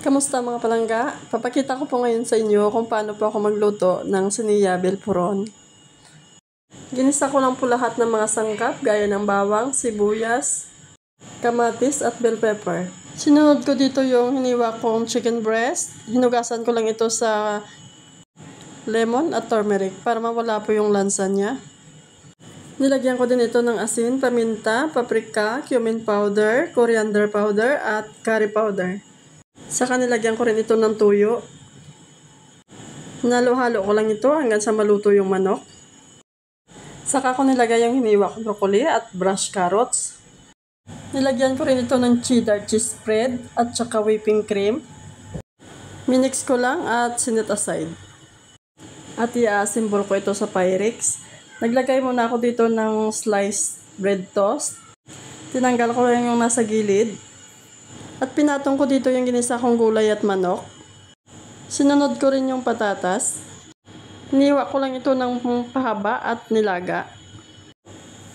Kamusta mga palangga? Papakita ko po ngayon sa inyo kung paano po ako magluto ng siniya belpuron. Ginisa ko lang po lahat ng mga sangkap gaya ng bawang, sibuyas, kamatis at bell pepper. Sinunod ko dito yung hiniwa kong chicken breast. Hinugasan ko lang ito sa lemon at turmeric para mawala po yung lansa niya. Nilagyan ko din ito ng asin, paminta, paprika, cumin powder, coriander powder at curry powder. Saka nilagyan ko rin ito ng tuyo. Nalo-halo ko lang ito hanggang sa maluto yung manok. Saka ko nilagay yung hiniwa kong broccoli at brush carrots. Nilagyan ko rin ito ng cheddar cheese spread at saka whipping cream. Minix ko lang at sinit aside. At i-assemble ko ito sa Pyrex. Naglagay muna ako dito ng sliced bread toast. Tinanggal ko lang yung nasa gilid. At pinatong ko dito yung ginisa kong gulay at manok. Sinunod ko rin yung patatas. Hiniwa ko lang ito ng pahaba at nilaga.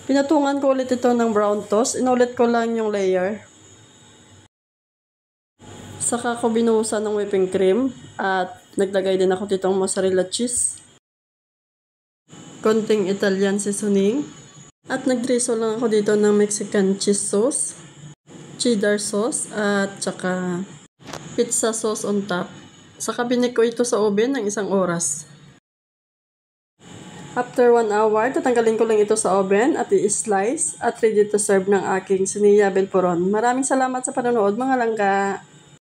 Pinatungan ko ulit ito ng brown toast. Inulit ko lang yung layer. Saka ko binuhusan ng whipping cream. At naglagay din ako dito ng mozzarella cheese. Konting Italian seasoning. At nag-drizzle lang ako dito ng Mexican cheese sauce, cheddar sauce at saka pizza sauce on top. Saka binik ko ito sa oven ng 1 oras. After 1 hour, tatanggalin ko lang ito sa oven at i-slice at ready to serve ng aking siniya belpuron. Maraming salamat sa panonood mga langga.